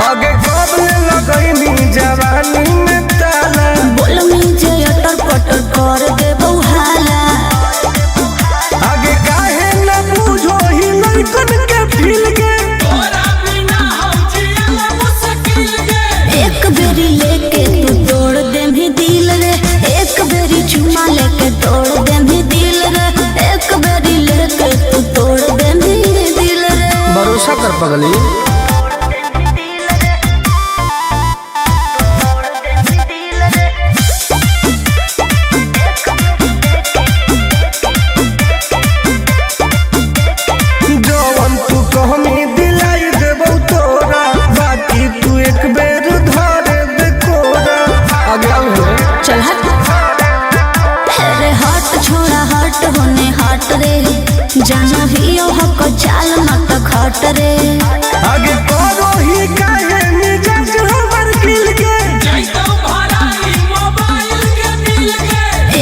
आगे कब लगैनी जवानी में ताला बोलमी जे अटर पटर कर दे बौहाला। आगे काहे न बुझो ही लड़कन के फील के एक बेरी लेके तू तोड़ दे भी दिल रे, एक बेरी चुमा लेके तोड़ दे भी दिल रे, एक बेरी लेके तू तोड़ दे भी दिल रे। भरोसा कर पगली जवन तू कहमी दिलाई देबो तोरा, बाकी तू एक बेर धरे दे कोरा। आगे आओ चल हट अरे हट छोड़ा हट होने हट रे, जानो ही ओ हक चाल मत खट रे। आगे करो ही काहे मिजाज हमर खिल के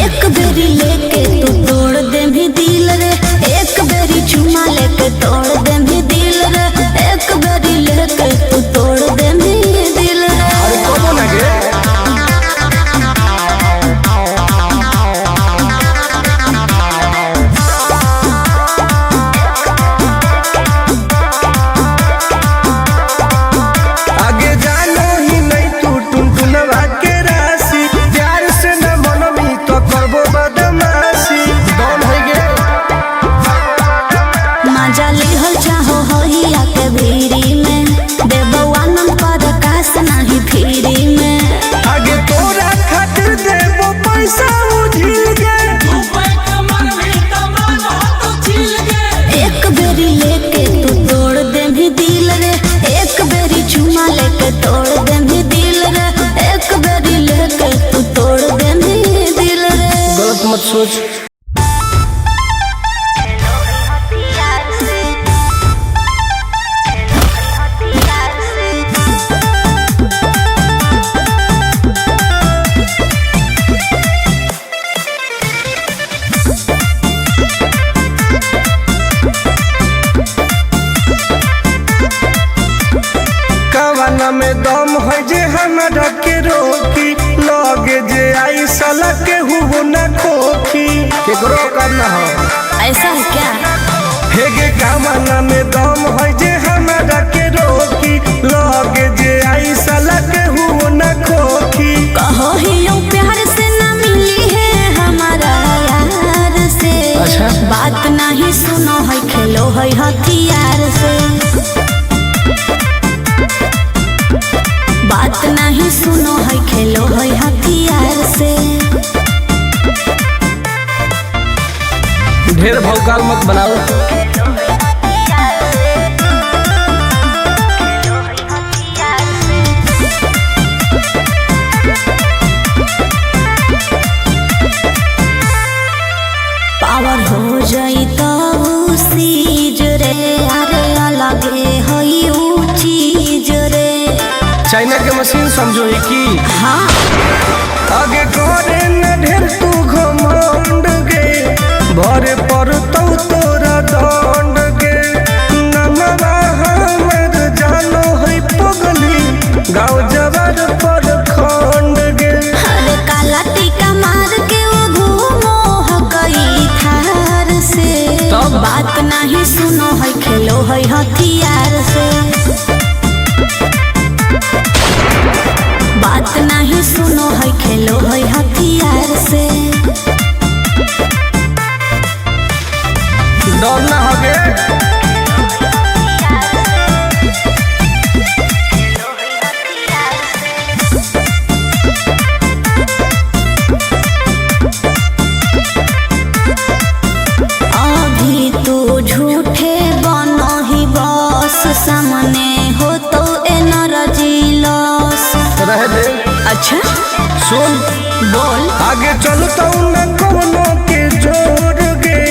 एक बेरी लेके तू तोड़ दे भी दिल रे, एक बेरी चुमा लेके तोड़ दे भी दिल रे, एक बेरी लेके तू तोड़ दे भी दिल रे। अरे कबो ना गे आगे जानो ही नहीं तू टुनटुनवा के राशि, प्यार से न मनमी तो करबो बदमाशी। दम है गे मजा लिहल चाहो होइया के भीरी में, देबो आनंद पर कास नहीं फिरी में। आगे तोरा खातिर देबो पैसा उझिल गे एक बेरी लेके तू तोड़ दे भी दिल रे, एक बेरी चुमा लेके तोड़ दे भी दिल रे, एक बेरी लेके तू तोड़ दे भी दिल रे। गलत मत सोच कवाना में दम है जे हमरा के रोकी, लगे जे आई साला के हुबो ना खोखी। केकरो करना हो ऐसा है क्या? हे गे कवाना में दम है जे हमरा के रोकी, लगे जे आई साला के हुबो ना खोखी। कहो ही यूं प्यार से ना मिली है हमारा यार से। अच्छा। बात नहीं सुनो है खेलो है हथियार से। बात नहीं सुनो है खेलो है हथियार से। ढेर भौकाल मत बनाओ पावर हो जाई तो सीज रे, अरे अलगे हई ऊ चीज रे। चाइना के मशीन समझो ही की हाँ आगे करे न ढेर तू घमंड गे, भरे पड़तौ तोरा दंड गे। नमवा हमर जानो है पगली, गाँव जवार पर खंड गे। अरे काला टीका मार के वो घूमो हकई थार से। तब? बात नहीं सुनो है खेलो है हथियार से। बात नहीं सुनो है खेलो है हथियार से। डर ना हो गे अभी तू झूठे बनो ही बस, सामने हो तो एनर्जी लॉस। रह दे अच्छा सुन बोल। आगे चलतौ न कोनो के जोर गे,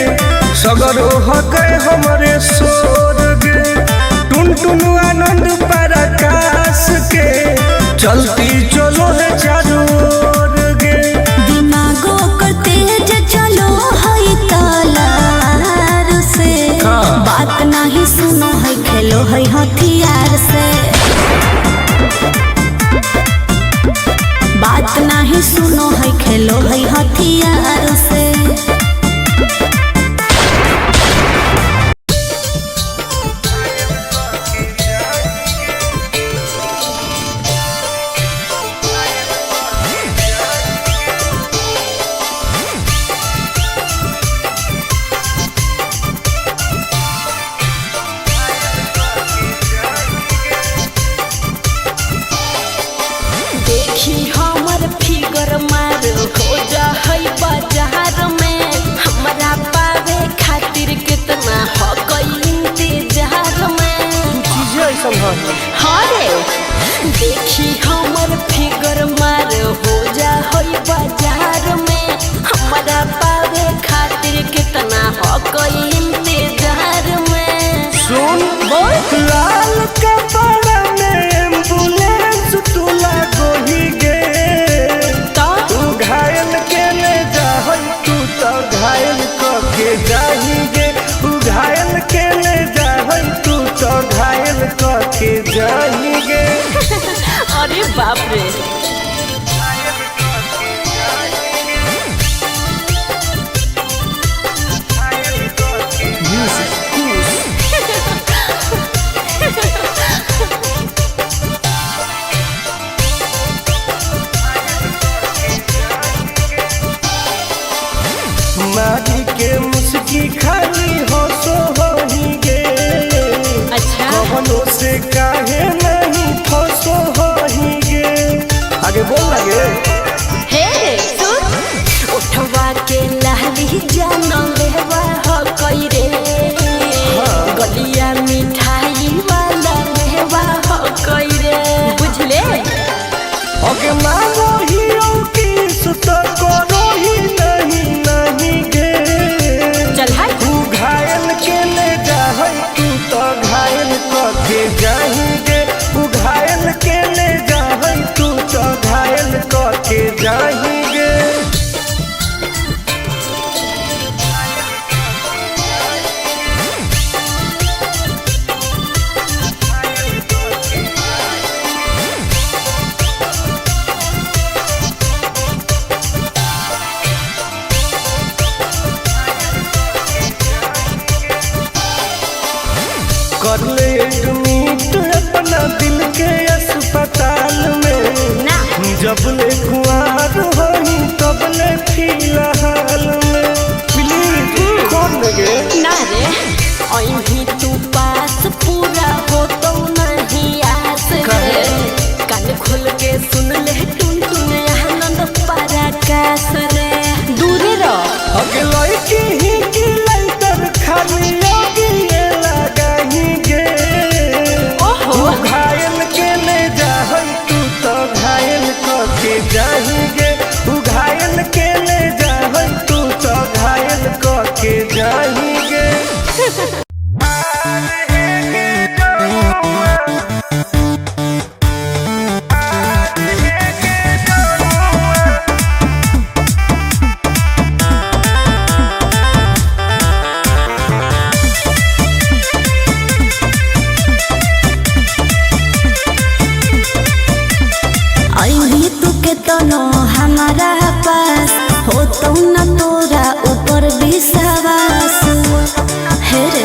सगर हो गए हमरे सोर गे। टुनटुन आनंद पराकाश के चलती चलो है चारू ओर गे। दिमागो कर तेज चलो है तलवार से। हाँ। बात नहीं सुनो है खेलो है हथियार यार से। बात नहीं सुनो है खेलो है हथियार से। देखी हमर फिगर मार हो जा है बाजार में। हमरा पावे खातिर कितना हो गई इंतजार में। चीजें ऐसा हाँ रे देखी हमर फिगर मार हो जा है बाजार में। हमरा पावे खातिर कितना हो गई इंतजार में। सुन बोल लाल कपड़ा में एम्बुलेंस तू लागोही गे। तो तू घायल के ले जाहै तू तो घायल के जाही गे। तू घायल के ले जाहै तू तो घायल के जाही गे। अरे बाप रे मारी के मुस्की खाली हो सो होही गे। अच्छा कवनों से काहे नहीं फसो होही गे। आगे बोल लगे हे सुन उठवा के लहली जान लेवा हो कई रे। गलिया मिठाई वाला लेवा हो कई रे बुझले। अगे मांगो ही किस तो करो ही नहीं गे। चल हाय तू घायल के ले जाहै तू तो घायल के जाही गे। तू घायल के ले जाहै तू तो घायल के जाही गे। कर ले एडमिट अपना दिल के अस्पताल में। ना जब ले कुआर होही तब ले फिलहाल में। प्लीज कौन लगे ना रे अहीं तू पास पूरा हो तो नहीं आस रे। कान खोल के सुन ले टुन टुन आनंद पराकाश रे। दूर रह अगे लड़की ही की लैटर खाली योगी ये लगाही गे। ओहो तू घायल के ले जाहै तू तो घायल के जाही गे। तू घायल के ले जाहै तू तो घायल के जाही गे। अभी तू के तनो हमारा पास हो तो न तोरा ऊपर विश्वास। हे रे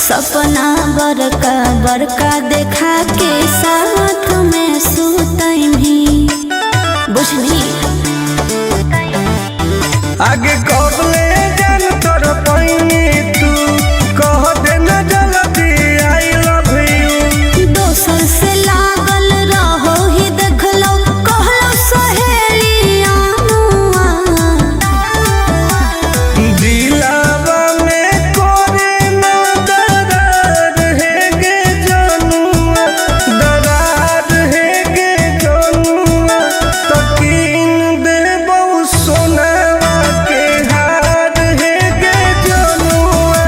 सपना बड़का बड़का देखा के साथ में सुतई भी बुझनी आगे कबले जान तोर पैनी तू कह देना जल्दी आई लव यू दोसर से लागल रहो ही देखलो कहलो सहेलिया दिलावा में कोरे ना दरार है गे जनुआ दरार है गे जनुआ तकीन दे बहु सोनावा के हार है गे जनुआ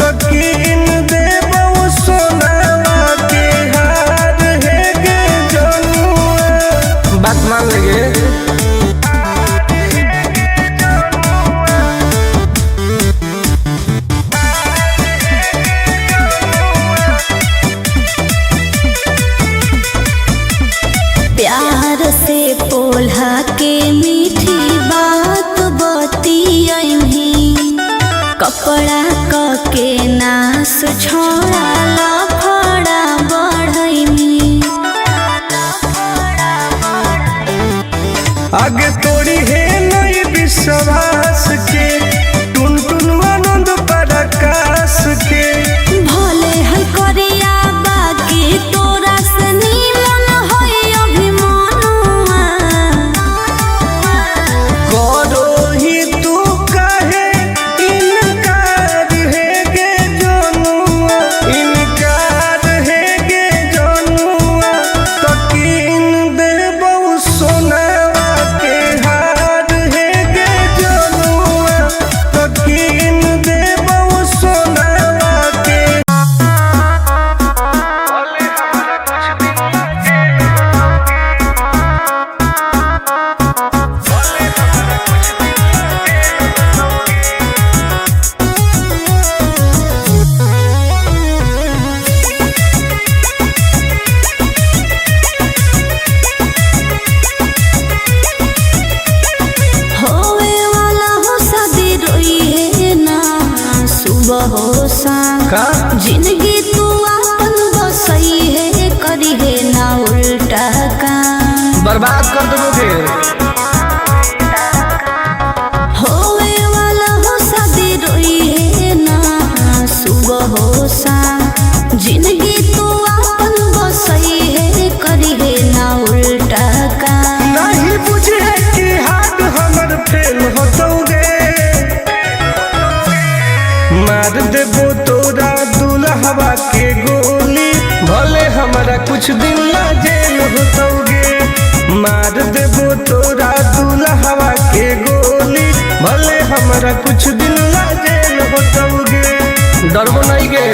तकीन दे बहु सोनावा के हार है गे जनुआ बात मान लेगे प्यार से पोल्हा के मीठी बात बतियही कपड़ा क के नास छोड़ा लफड़ा बढ़ई आगे तोड़ी है नई विश्वास के टुन टुन आनंद पराकाश के भले है करिया बाकी तोरा से नीमन है अभिमानुआ करो ही तू कहे इनकार है गे जनुआ इनकार है गे जनुआ तकीन दे बहु सोनावा के हार है गे जनुआ तकीन दे बहु सोनावा के होवे वाला हो शादी रोई है ना सुबह हो शाम का जिंदगी तू अपन बसई है करी है ना उल्टा काम बर्बाद कर दोगे होवे वाला हो शादी रोई है ना सुबह हो शाम जिंदगी तू अपन बसई है करी है ना उल्टा काम नहीं बुझे कि हाथ हमर फेल होतोगे मार देबो तोरा दुल्हवा के गोली भले हमारा कुछ दिन ला जेल होतोगे मार देबो तोरा दुल्हवा के गोली भले हमारा कुछ दिन ला जेल होतोगे डरबो नहीं गे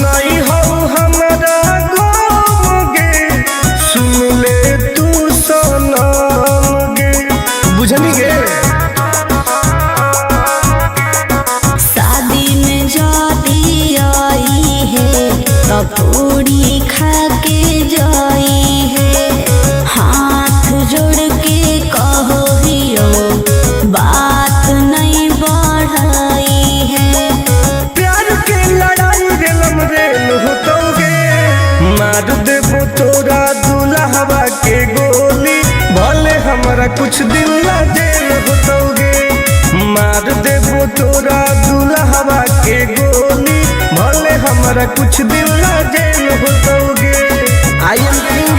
नहीं हो हमरा गम गे सुन ले तू सनम गे बुझनी गे शादी में जाती आई है तो पूरी खा के जाई है हाथ जोड़ के कहो हियो बात नहीं बढ़ाई है प्यार के लड़ाई रेलम रेल होतोगे मार देबो तोरा दुल्हवा के गोली भले हमारा कुछ दिन ला जेल होतोगे मार देबो तोरा दुल्हवा के गोली भले हमारा कुछ दिन ला जेल होतोगे आई एम किंग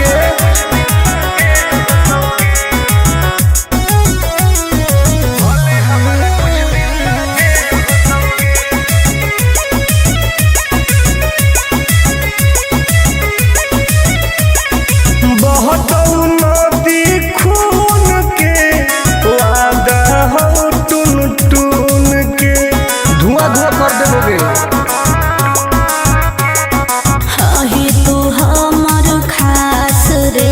बहुत नदी खून के वादा हो टुन टुन के धुआं धुआं कर देबोगे हही तू हमर खास रे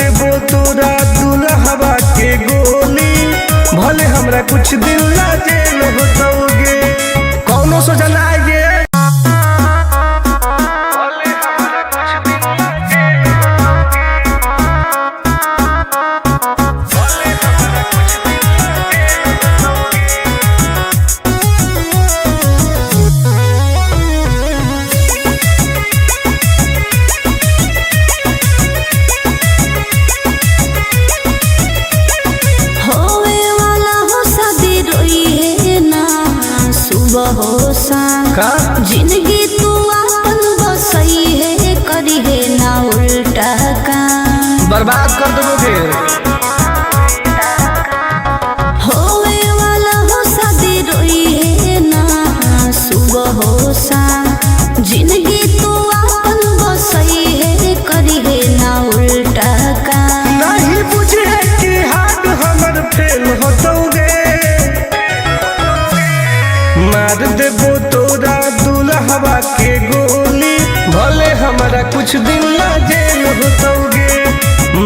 देबो तोरा दुल्हवा के गोली, भले हमरा कुछ दिन ला जेल होतोगे, कौनो सजा ना आए। जिंदगी तू अपन बसई है, करी है ना उल्टा काम, बर्बाद कर दोगे। होवे वाला हो शादी रोई है ना सुबह हो शाम, जिंदगी तू अपन बसई है, करी है ना उल्टा काम। नहीं बुझे कि हाथ हमर फेल होतोगे, मार देबो तोरा दुल्हवा के गोली, भले हमरा कुछ दिन ला जेल होतोगे,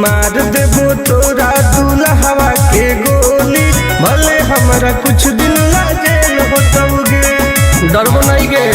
मार देबो तोरा दुल्हवा के गोली, भले हमरा कुछ दिन ला जेल होतोगे, डरबो नहीं गे।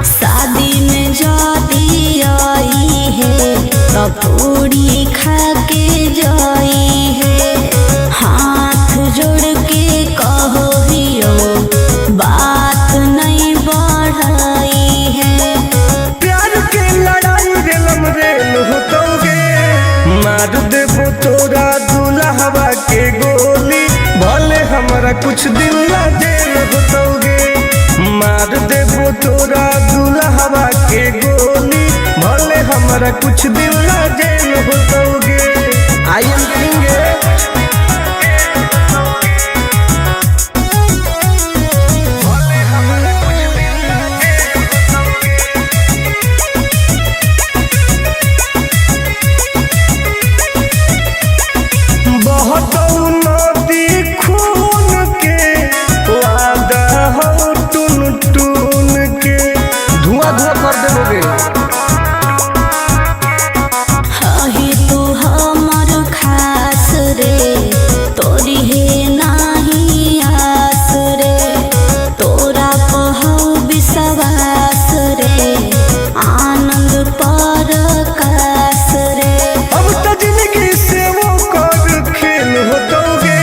शादी में जाती आई है तो पूरी खा के जाई है, हाथ जोड़ के कहो हियो बात नहीं बढ़ाई है। प्यार के लड़ाई रेलम रेल होतोगे, मार देबो तोरा दुल्हवा के गोली, भले हमरा कुछ दिन ला जेल होतोगे, मार देबो तोरा दुल्हवा के गोली, भले हमरा कुछ दिन ला जेल होतोगे। आई एम करेंगे बहुत नदी खून के वादा हो टून टून के, धुआं धुआं कर देबोगे। ही तू हमर खास रे, तोरी है नाही आस रे, तोरा पहु विश्वास रे, आनंद पर कास रे। अब तो जिंदगी से वो कर खेल होतोगे,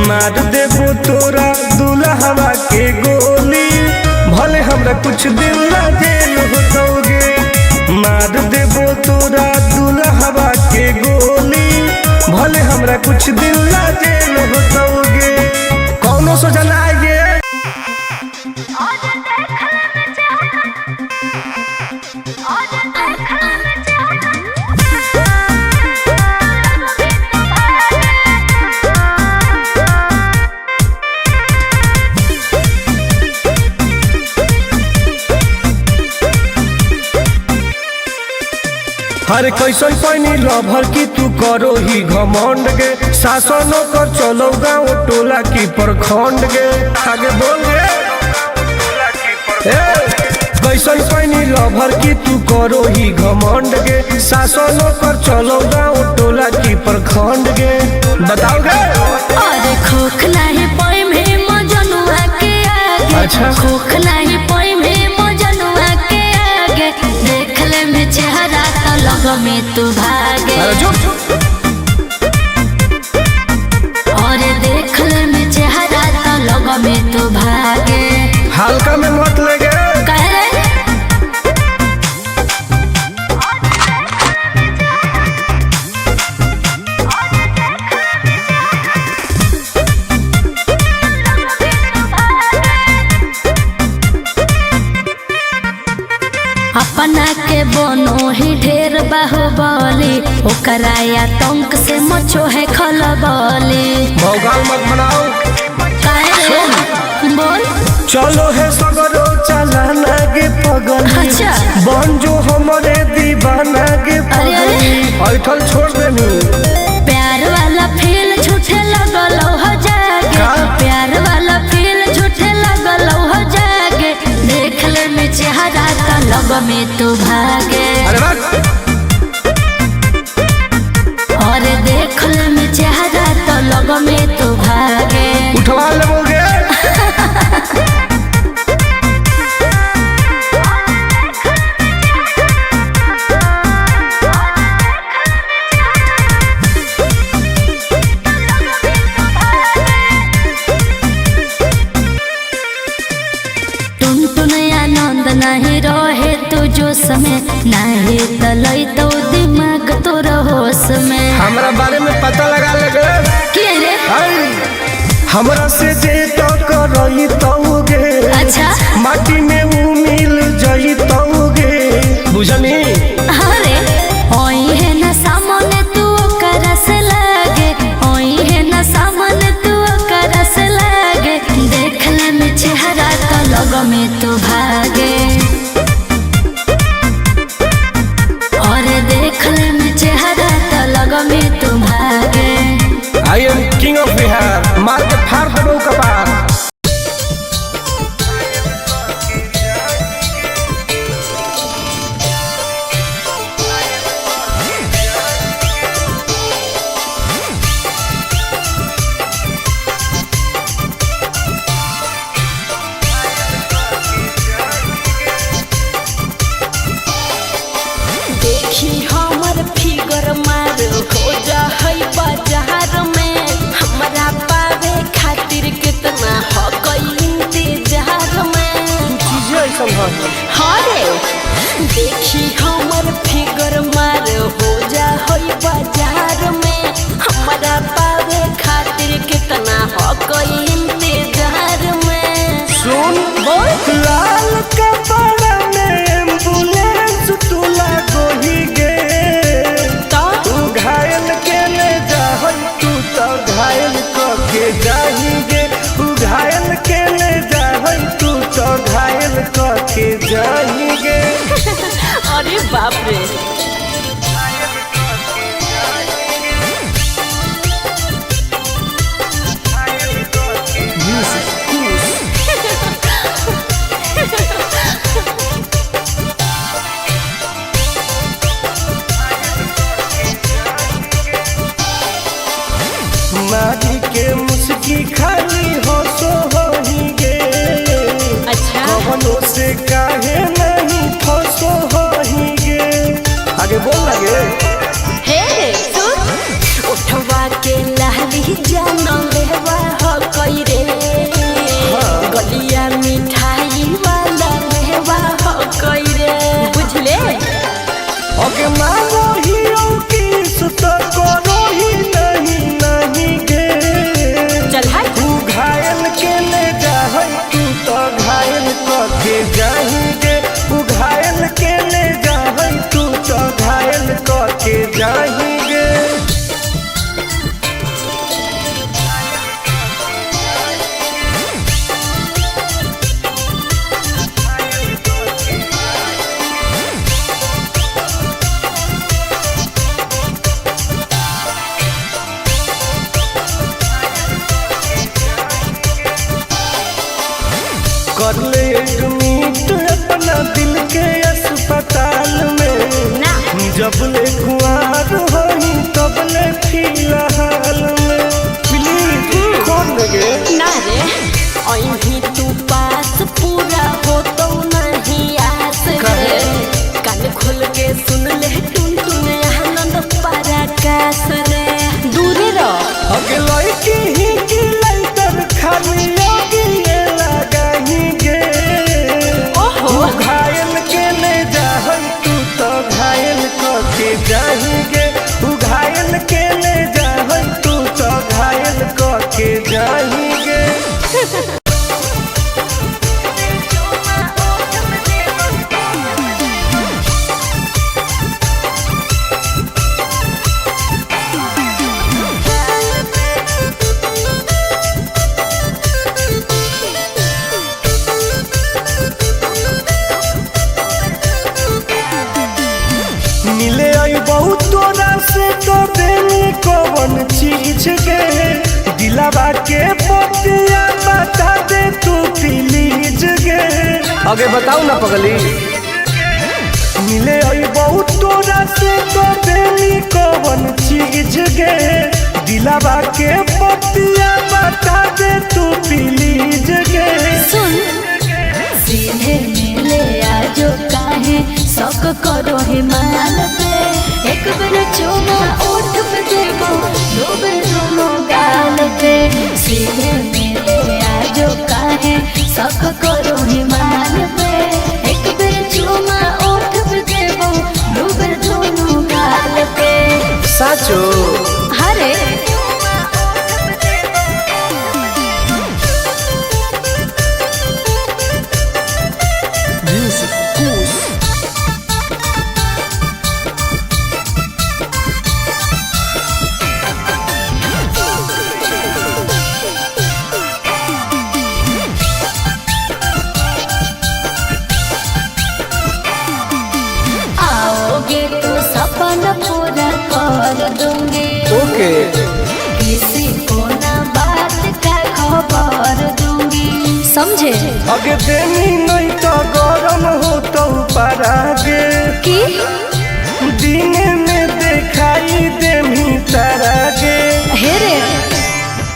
मार देबो तोरा दुल्हवा के गोली, भले हमरा कुछ दिन ला जेल होतोगे, मार देबो तोरा दुल्हवा के गोली, भले हमरा कुछ दिन ला जेल होतोगे, कौनो सजा ना आए। हर कैसन पैनी लभर की तू करो ही घमंड गे, शासनों कर चलो गाँव टोला की प्रखंड गे, आगे बोल गे। कैसन पैनी लभर की तू करो ही घमंड गे, शासनों कर चलो गाँव टोला की प्रखंड गे, बताओ गे। अरे खोखला है पोई में मजनुआ के आगे, अच्छा खोखला है पोई में मजनुआ के आगे, देख ले में चेहरा तो लग में तू भागे, और देख ले में चेहरा तो लग में तू भागे। हल्का में मत लगे कह रे अपना के बनो ही ढेर बाहुबली ओकरा आतंक से मचो है खलबली। भौकाल मत बनाओ। बोल चलो है सगरो चलाना गे पगली। अच्छा। बन जो हमारे दीवाना गे पगली। ऐठल छोड़ देनी। प्यार वाला फील झूठे लगल हो जागे। प्यार वाला फील झूठे लगल हो जागे। देख ले में चेहरा का लग में तू भागे। और देख ले में चेहरा तो लग में तू भागे। उठवा लोगे। नहीं रहे तू जो समय नहीं तलई तो दिमाग तो होश में। हमरा बारे में पता लगा लगे के रे हमरा से जे तो करई तौगे। अच्छा माटी में उ मिल जई तौगे बुझनी। अरे ओई है ना सामने तू कर से लागे। ओई है ना सामने तू कर से लागे। देख ले में चेहरा तो लग में तू भागे। I am king of Bihar. मार के फाड़ दो कपार। देखी हमर फिगर मार हो जा है बाजार में। हमरा पावे खातिर कितना हो गई इंतजार में। चीजें ऐसा है। हाँ रे देखी हमर फिगर मार हो जा है बाजार में। हमरा पावे खातिर कितना हो गई इंतजार में। सुन बोल लाल कपड़ा में एम्बुलेंस तुला गोही गे। तो तू घायल के ले जाहई तू तो घायल के जाहीगे। तू घायल के ले जाहई तू तो घायल के जाहीगे। अरे बाप रे माटी के मुस्की खाली हो सो होही गे। अच्छा कवनो से काहे नहीं फसो होही गे। आगे बोल लगे। हे सुन उठवा के लहरी जाना लेवा हो कई रे। गलिया मिठाई वाला लेवा हो कई रे। बुझले ओके मारो ही किस तो करो ही नहीं गे। चल हाय तू घायल के ले जाहई तू तो घायल के जाहीगे। तू घायल के ले जाहई तू तो घायल के जाहीगे। कर ले एडमिट अपना दिल के अस्पताल में। ना जब ले कुआर होई तब ले फिलहाल में। प्लीज कर लगे। ना रे अभी तू पास पूरा हो तो नहीं आस रे। कान खोल के सुन ले टुन टुन आनंद पराकाश रे। दूरे रह अगला की ही की लाइटर खाली योगी ये लगाही गे। ओहो तू घायल के ले जाहई तू तो घायल के जाहीगे। तू घायल के ले जाहई तू तो घायल के जाहीगे। दिलावा के पोतिया बता दे तू प्लीज गे। आगे बताऊ ना पगली। मिले आई बहुत तोरा से तो देनी कौन चीज गे। दिलावा के पोतिया बता दे तू प्लीज गे। सुन सीधे मिले आजो काहे शौक करो हिमाल पे। एक बेर चुमा ओठ पे देबो दो बेर दोनों गाल पे। सीधे मिले आजो काहे शौक करो हिमाल पे। एक बेर चुमा ओठ पे देबो दो बेर दोनों गाल पे। साचो हरे सपना पूरा कर दूंगी। ओके किसी को ना बात का खबर दूंगी। समझे? आगे देनी नहीं तो गरम हो तो परागे कि दिन में दिखाई देमी तारागे। हेरे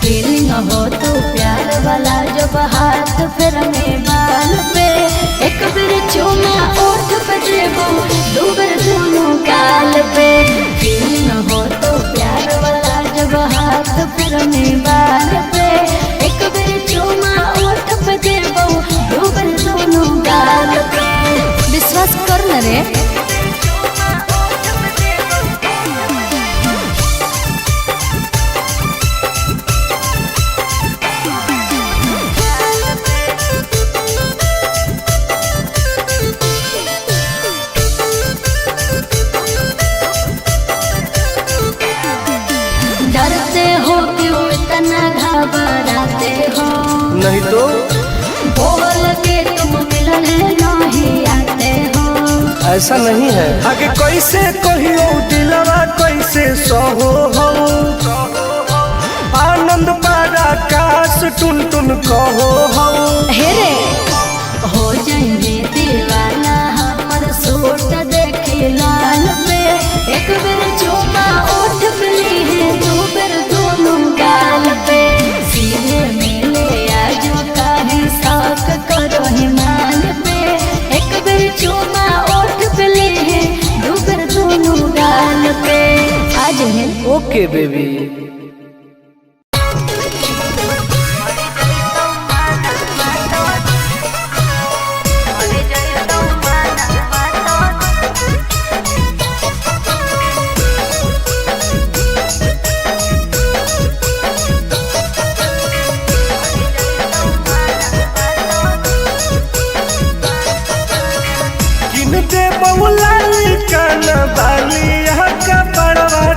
फीलिंग हो तो प्यार वाला जब हाथ फिर में बाल पे। एक बेर चुमा ओठ पे देबो दो बेर दोनों गाल पे। फीलिंग हो तो प्यार वाला जब हाथ फिर में बाल पे। एक बेर चुमा ओठ पे देबो दो बेर दोनों गाल पे। विश्वास कर न रे। डरते हो क्यों इतना घबराते हो? नहीं तो बोल के तुम मिलने नहीं आते हो। ऐसा नहीं है। आगे कैसे कहियो दिलवा कैसे सहो हो। आनंद पारा काश टुन टुन कहो हो। हेरे हो जाएंगे दीवाना हमर सूट देखे लाल पे। एक बेर चुमा ओठ पे ली दो बेर दोनों गाल पे। सीधे मिले आजो काहे शौक करो हिमाल पे। एक बेर चुमा ओठ पे ली दो बेर दोनों गाल पे। आज है ओके बेबी।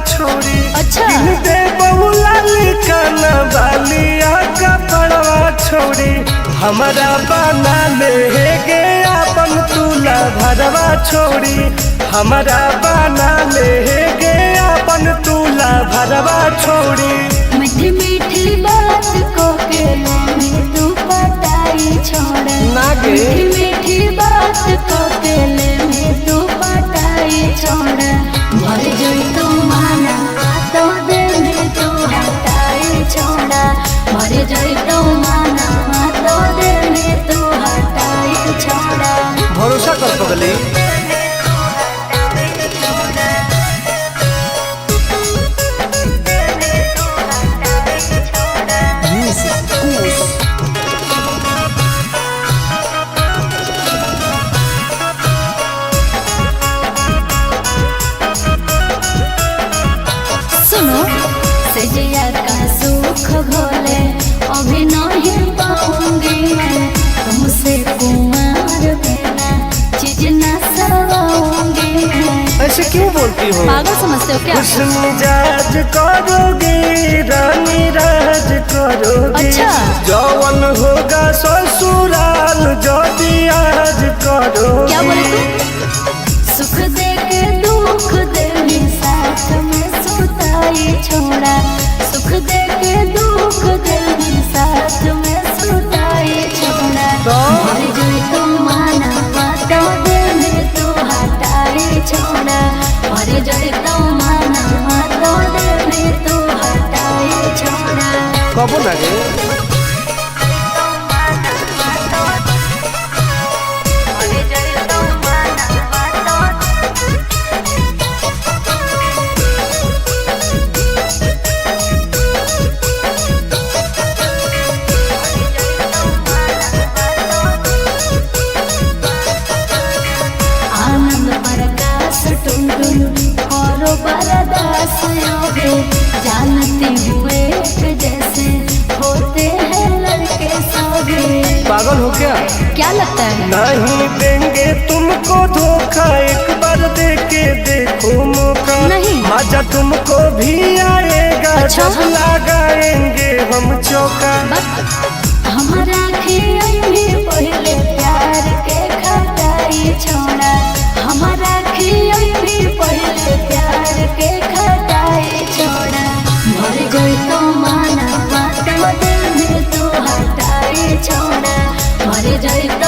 छोड़ी अच्छा दे बहुला काना बालिया का पड़वा छोड़ी। हमारा बना ले गे अपन तुला भरवा छोड़ी। हमारा बना ले गे अपन तुला भरवा छोड़ी। मीठी मीठी बात को के में तू पटाई छोड़। नागे मीठी मीठी बात को के में तू पटाई छोड़। भर जोई तू माना तो दे में तू हटाई छोड़ा। भर जोई तू माना तो दे में तू हटाई छोड़ा। भरोसा कर पगली। सुनो सजिया का सुख घोले अभी नहीं पाऊंगी मैं। तुमसे कुमार बिना चीज न सवाऊंगी मैं। ऐसे क्यों बोलती हो? पागल समझते हो क्या? खुश मिजाज करोगी रानी राज करोगी। अच्छा जौवन होगा ससुराल जो आज करोगी। क्या बोले तू? सुख दे के दुख दे साथ में सुताई हटाई छोड़ा सुख दे के दुख दिल में साथ में सुताई छोड़ा मर जाए तो माना तो दिल में तू हटाई छोड़ा मर जाए तो माना तो दिल में तू हटाई छोड़ा कबो ना गे आनंद प्रकाश टुनटुन करो बरदास योगे जानते हुए कि जैसे होते हैं लड़के सौगे पागल हो क्या लगता है नहीं देंगे तुमको धोखा एक बार दे के देखो मौका नहीं। मजा तुमको भी आएगा अच्छा। जब लगाएंगे हम चौका हमारा खियाई भी पहले प्यार के खटाई छोड़ा हमारा खियाई भी पहले प्यार के खटाई छोड़ा मर गई तो माना तो दिल में तू हटाई छोड़ा मर जाए तो